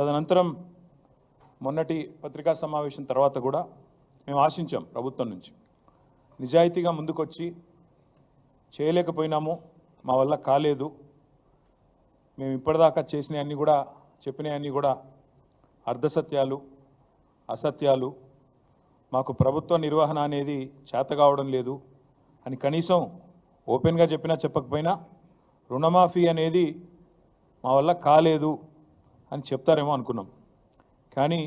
తదనంతరం మొన్నటి పత్రికా సమావేశం తర్వాత కూడా మేము ఆశించాం ప్రభుత్వం నుంచి నిజాయితీగా ముందుకొచ్చి చేయలేకపోయినాము, మా వల్ల కాలేదు, మేము ఇప్పటిదాకా చేసినవన్నీ కూడా చెప్పినవన్నీ కూడా అర్ధసత్యాలు, అసత్యాలు, మాకు ప్రభుత్వ నిర్వహణ అనేది చేత కావడం లేదు అని కనీసం ఓపెన్గా చెప్పినా చెప్పకపోయినా రుణమాఫీ అనేది మా వల్ల కాలేదు అని చెప్తారేమో అనుకున్నాం. కానీ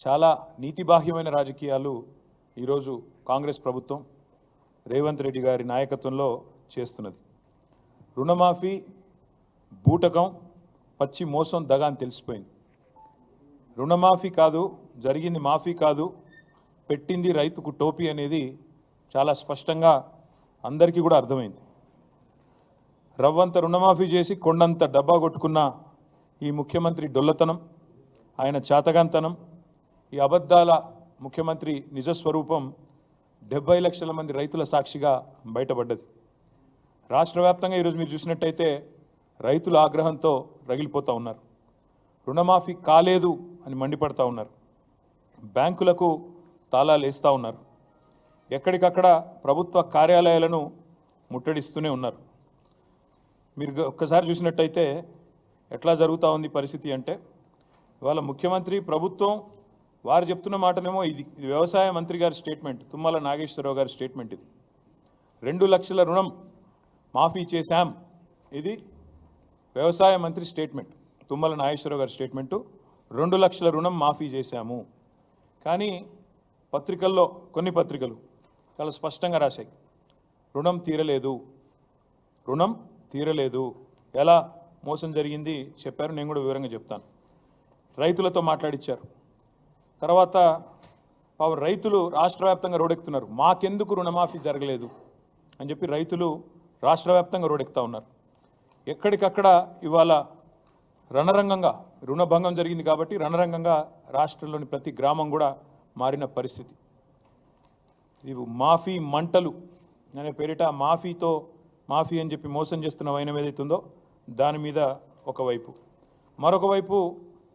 చాలా నీతిబాహ్యమైన రాజకీయాలు ఈరోజు కాంగ్రెస్ ప్రభుత్వం రేవంత్ రెడ్డి గారి నాయకత్వంలో చేస్తున్నది. రుణమాఫీ బూటకం, పచ్చి మోసం, దగ అని తెలిసిపోయింది. రుణమాఫీ కాదు, జరిగింది మాఫీ కాదు, పెట్టింది రైతుకు టోపీ అనేది చాలా స్పష్టంగా అందరికీ కూడా అర్థమైంది. రవ్వంత రుణమాఫీ చేసి కొండంత డబ్బా కొట్టుకున్న ఈ ముఖ్యమంత్రి డొల్లతనం, ఆయన చాతగాంతనం, ఈ అబద్ధాల ముఖ్యమంత్రి నిజస్వరూపం 70 లక్షల మంది రైతుల సాక్షిగా బయటపడ్డది. రాష్ట్ర వ్యాప్తంగా ఈరోజు మీరు చూసినట్టయితే రైతుల ఆగ్రహంతో రగిలిపోతూ ఉన్నారు. రుణమాఫీ కాలేదు అని మండిపడతా ఉన్నారు. బ్యాంకులకు తాళాలు వేస్తూ ఉన్నారు. ఎక్కడికక్కడ ప్రభుత్వ కార్యాలయాలను ముట్టడిస్తూనే ఉన్నారు. మీరు ఒక్కసారి చూసినట్టయితే ఎట్లా జరుగుతూ ఉంది పరిస్థితి అంటే, ఇవాళ ముఖ్యమంత్రి ప్రభుత్వం వారు చెప్తున్న మాటనేమో ఇది వ్యవసాయ మంత్రి గారి స్టేట్మెంట్, తుమ్మల నాగేశ్వరరావు గారి స్టేట్మెంట్. ఇది 2 లక్షల రుణం మాఫీ చేశాం, ఇది వ్యవసాయ మంత్రి స్టేట్మెంట్, తుమ్మల నాగేశ్వరరావు గారి స్టేట్మెంటు. 2 లక్షల రుణం మాఫీ చేశాము. కానీ పత్రికల్లో కొన్ని పత్రికలు చాలా స్పష్టంగా రాశాయి, రుణం తీరలేదు, రుణం తీరలేదు. ఎలా మోసం జరిగింది చెప్పారు, నేను కూడా వివరంగా చెప్తాను. రైతులతో మాట్లాడిచ్చారు. తర్వాత రైతులు రాష్ట్ర వ్యాప్తంగా రోడెక్కుతున్నారు, మాకెందుకు రుణమాఫీ జరగలేదు అని చెప్పి రైతులు రాష్ట్ర వ్యాప్తంగా రోడెక్కుతూ ఉన్నారు. ఎక్కడికక్కడ ఇవాళ రణరంగంగా రుణభంగం జరిగింది కాబట్టి రణరంగంగా రాష్ట్రంలోని ప్రతి గ్రామం కూడా మారిన పరిస్థితి. ఇవి మాఫీ మంటలు అనే పేరిట మాఫీ అని చెప్పి మోసం చేస్తున్న వైనం ఏదైతుందో దాని మీద ఒకవైపు, మరొక వైపు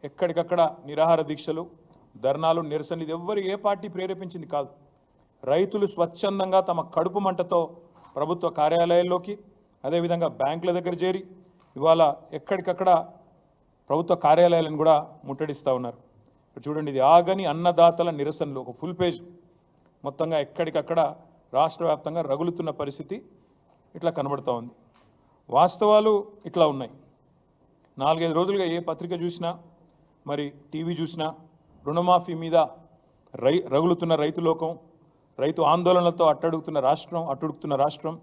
ఎక్కడికక్కడ నిరాహార దీక్షలు, ధర్నాలు, నిరసనలు. ఇది ఎవ్వరు ఏ పార్టీ ప్రేరేపించింది కాదు. రైతులు స్వచ్ఛందంగా తమ కడుపు మంటతో ప్రభుత్వ కార్యాలయాల్లోకి, అదేవిధంగా బ్యాంకుల దగ్గర చేరి ఇవాళ ఎక్కడికక్కడ ప్రభుత్వ కార్యాలయాలను కూడా ముట్టడిస్తూ ఉన్నారు. ఇప్పుడు చూడండి, ఇది ఆగని అన్నదాతల నిరసనలు, ఒక ఫుల్ పేజ్ మొత్తంగా ఎక్కడికక్కడ రాష్ట్ర వ్యాప్తంగా రగులుతున్న పరిస్థితి ఇట్లా కనబడుతూ ఉంది. వాస్తవాలు ఇట్లా ఉన్నాయి. 4-5 రోజులుగా ఏ పత్రిక చూసినా, మరి టీవీ చూసినా రుణమాఫీ మీద రగులుతున్న రైతు లోకం, రైతు ఆందోళనలతో అట్టుడుకుతున్న రాష్ట్రం,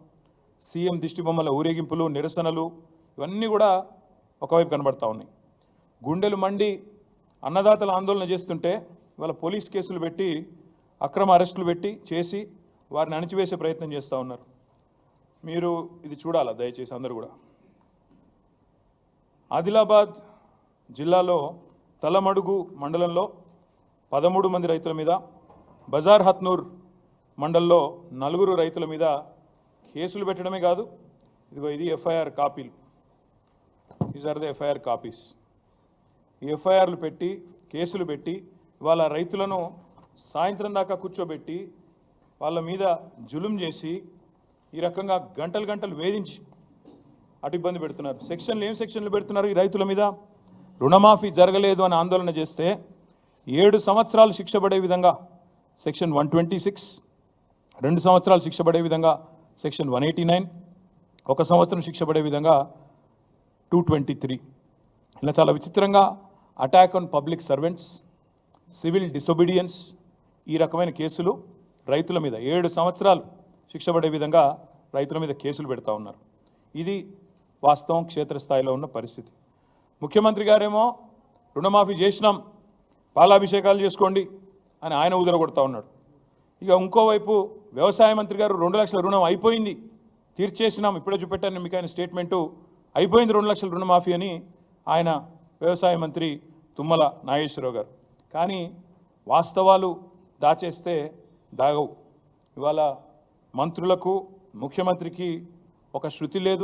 సీఎం దిష్టిబొమ్మల ఊరేగింపులు, నిరసనలు, ఇవన్నీ కూడా ఒకవైపు కనబడతా ఉన్నాయి. గుండెలు మండి అన్నదాతల ఆందోళన చేస్తుంటే ఇవాళ పోలీస్ కేసులు పెట్టి, అక్రమ అరెస్టులు పెట్టి చేసి వారిని అణిచివేసే ప్రయత్నం చేస్తూ ఉన్నారు. మీరు ఇది చూడాలా దయచేసి అందరూ కూడా. ఆదిలాబాద్ జిల్లాలో తలమడుగు మండలంలో 13 మంది రైతుల మీద, బజార్ హత్నూర్ మండలంలో 4 రైతుల మీద కేసులు పెట్టడమే కాదు, ఇది ఎఫ్ఐఆర్ కాపీలు, these are the FIR copies. ఈ ఎఫ్ఐఆర్లు పెట్టి, కేసులు పెట్టి ఇవాళ రైతులను సాయంత్రం దాకా కూర్చోబెట్టి వాళ్ళ మీద జులుం చేసి ఈ రకంగా గంటలు వేధించి అటు ఇబ్బంది పెడుతున్నారు. ఏం సెక్షన్లు పెడుతున్నారు ఈ రైతుల మీద? రుణమాఫీ జరగలేదు అని ఆందోళన చేస్తే 7 సంవత్సరాలు శిక్ష పడే విధంగా సెక్షన్ 126, 2 సంవత్సరాలు శిక్ష పడే విధంగా సెక్షన్ 189, 1 సంవత్సరం శిక్ష పడే విధంగా 223. ఇలా చాలా విచిత్రంగా attack on public servants, civil disobedience, ఈ రకమైన కేసులు రైతుల మీద 7 సంవత్సరాలు శిక్ష పడే విధంగా రైతుల మీద కేసులు పెడతా ఉన్నారు. ఇది వాస్తవం, క్షేత్రస్థాయిలో ఉన్న పరిస్థితి. ముఖ్యమంత్రి గారేమో రుణమాఫీ చేసినాం, పాలాభిషేకాలు చేసుకోండి అని ఆయన ఊదరగొడతా ఉన్నాడు. ఇక ఇంకోవైపు వ్యవసాయ మంత్రి గారు 2 లక్షల రుణం అయిపోయింది, తీర్చేసినాం, ఇప్పుడే చూపెట్టాను మీకు ఆయన స్టేట్మెంటు, అయిపోయింది 2 లక్షల రుణమాఫీ అని ఆయన వ్యవసాయ మంత్రి తుమ్మల నాగేశ్వరరావు గారు. కానీ వాస్తవాలు దాచేస్తే దాగవు. ఇవాళ మంత్రులకు, ముఖ్యమంత్రికి ఒక శృతి లేదు.